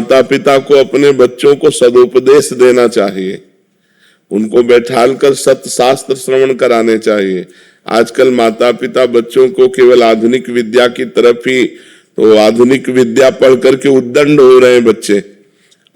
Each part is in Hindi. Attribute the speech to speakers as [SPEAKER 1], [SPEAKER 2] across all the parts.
[SPEAKER 1] माता पिता को अपने बच्चों को सदुपदेश देना चाहिए, उनको बैठालकर सत्य शास्त्र श्रवण कराने चाहिए। आजकल माता पिता बच्चों को केवल आधुनिक विद्या की तरफ ही, तो आधुनिक विद्या पढ़ करके उद्दंड हो रहे हैं बच्चे।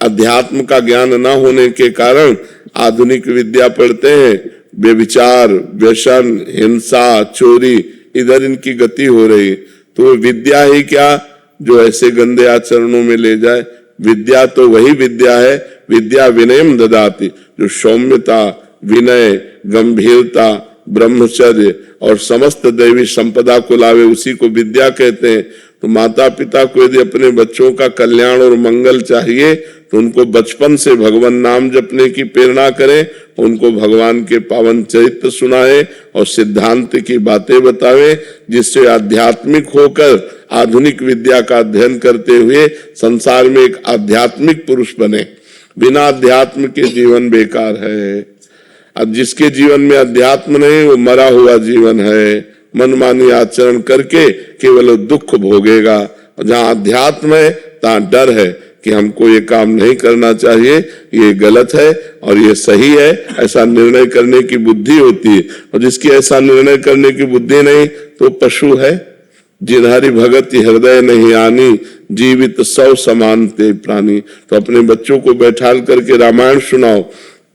[SPEAKER 1] अध्यात्म का ज्ञान न होने के कारण आधुनिक विद्या पढ़ते हैं, व्यभिचार, व्यसन, हिंसा, चोरी, इधर इनकी गति हो रही। तो विद्या ही क्या जो ऐसे गंदे आचरणों में ले जाए? विद्या तो वही विद्या है, विद्या विनयम ददाति, जो सौम्यता, विनय, गंभीरता, ब्रह्मचर्य और समस्त दैवी संपदा को लावे, उसी को विद्या कहते हैं। तो माता पिता को यदि अपने बच्चों का कल्याण और मंगल चाहिए तो उनको बचपन से भगवान नाम जपने की प्रेरणा करें, उनको भगवान के पावन चरित्र सुनाए और सिद्धांत की बातें बतावे, जिससे आध्यात्मिक होकर आधुनिक विद्या का अध्ययन करते हुए संसार में एक आध्यात्मिक पुरुष बने। बिना अध्यात्म के जीवन बेकार है। अब जिसके जीवन में अध्यात्म नहीं, वो मरा हुआ जीवन है। मनमानी आचरण करके केवल दुख भोगेगा। जहां अध्यात्म है तहां डर है कि हमको ये काम नहीं करना चाहिए, ये गलत है और ये सही है, ऐसा निर्णय करने की बुद्धि होती है। और जिसकी ऐसा निर्णय करने की बुद्धि नहीं तो पशु है। जिन्हरि भगति हृदय नहीं आनी, जीवित सौ समान ते प्राणी। तो अपने बच्चों को बैठाल करके रामायण सुनाओ,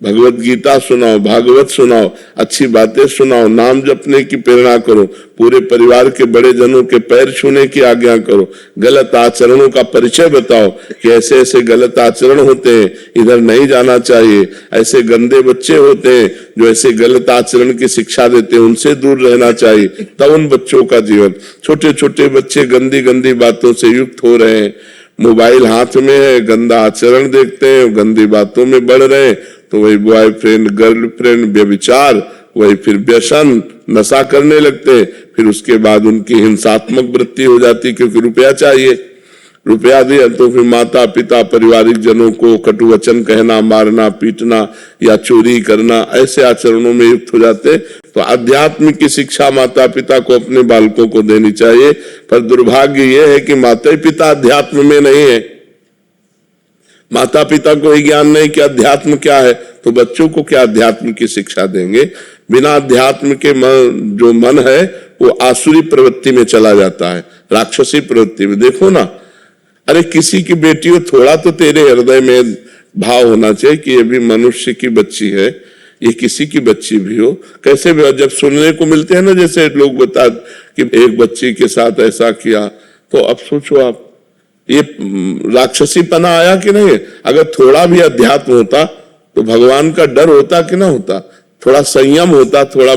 [SPEAKER 1] भगवत गीता सुनाओ, भागवत सुनाओ, अच्छी बातें सुनाओ, नाम जपने की प्रेरणा करो, पूरे परिवार के बड़े जनों के पैर छूने की आज्ञा करो, गलत आचरणों का परिचय बताओ कि ऐसे ऐसे गलत आचरण होते हैं, इधर नहीं जाना चाहिए, ऐसे गंदे बच्चे होते हैं जो ऐसे गलत आचरण की शिक्षा देते हैं, उनसे दूर रहना चाहिए। तब उन बच्चों का जीवन, छोटे छोटे बच्चे गंदी गंदी बातों से युक्त हो रहे हैं, मोबाइल हाथ में है, गंदा आचरण देखते हैं, गंदी बातों में बढ़ रहे हैं, तो वही बॉयफ्रेंड, गर्लफ्रेंड, व्यभिचार, वही फिर व्यसन, नशा करने लगते हैं। फिर उसके बाद उनकी हिंसात्मक वृत्ति हो जाती, क्योंकि रुपया चाहिए। रुपया दिया तो फिर माता पिता, पारिवारिक जनों को कटु वचन कहना, मारना, पीटना या चोरी करना, ऐसे आचरणों में युक्त हो जाते। तो अध्यात्म की शिक्षा माता पिता को अपने बालकों को देनी चाहिए। पर दुर्भाग्य यह है कि माता पिता अध्यात्म में नहीं है। माता पिता को ही ज्ञान नहीं कि अध्यात्म क्या है, तो बच्चों को क्या अध्यात्म की शिक्षा देंगे? बिना अध्यात्म के जो मन है वो आसुरी प्रवृत्ति में चला जाता है, राक्षसी प्रवृत्ति में। देखो ना, अरे किसी की बेटी हो, थोड़ा तो तेरे हृदय में भाव होना चाहिए कि ये भी मनुष्य की बच्ची है, ये किसी की बच्ची भी हो। कैसे भी जब सुनने को मिलते हैं ना, जैसे लोग बता कि एक बच्ची के साथ ऐसा किया, तो अब सोचो आप, ये राक्षसीपना आया कि नहीं? अगर थोड़ा भी अध्यात्म होता तो भगवान का डर होता कि ना होता, थोड़ा संयम होता, थोड़ा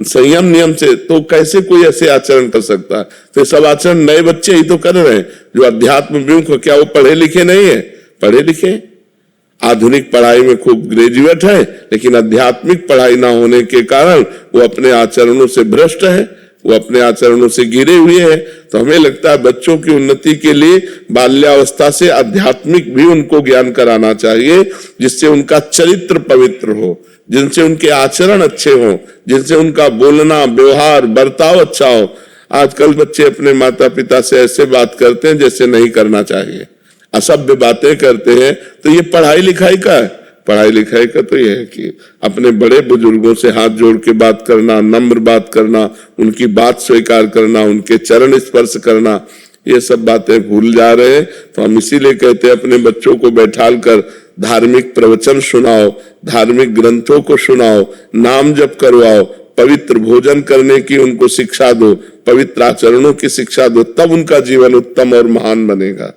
[SPEAKER 1] संयम नियम से, तो कैसे कोई ऐसे आचरण कर सकता है? तो सब आचरण नए बच्चे ही तो कर रहे हैं जो अध्यात्म विमुख। क्या वो पढ़े लिखे नहीं है? पढ़े लिखे, आधुनिक पढ़ाई में खूब ग्रेजुएट है, लेकिन आध्यात्मिक पढ़ाई ना होने के कारण वो अपने आचरणों से भ्रष्ट है, वो अपने आचरणों से गिरे हुए हैं। तो हमें लगता है बच्चों की उन्नति के लिए बाल्यावस्था से आध्यात्मिक भी उनको ज्ञान कराना चाहिए, जिससे उनका चरित्र पवित्र हो, जिनसे उनके आचरण अच्छे हो, जिनसे उनका बोलना, व्यवहार, बर्ताव अच्छा हो। आजकल बच्चे अपने माता पिता से ऐसे बात करते हैं जैसे नहीं करना चाहिए, असभ्य बातें करते हैं। तो ये पढ़ाई लिखाई का है? पढ़ाई लिखाई का तो यह है कि अपने बड़े बुजुर्गों से हाथ जोड़ के बात करना, नम्र बात करना, उनकी बात स्वीकार करना, उनके चरण स्पर्श करना, ये सब बातें भूल जा रहे हैं। तो हम इसीलिए कहते हैं अपने बच्चों को बैठाल कर धार्मिक प्रवचन सुनाओ, धार्मिक ग्रंथों को सुनाओ, नाम जप करवाओ, पवित्र भोजन करने की उनको शिक्षा दो, पवित्र आचरणों की शिक्षा दो, तब उनका जीवन उत्तम और महान बनेगा।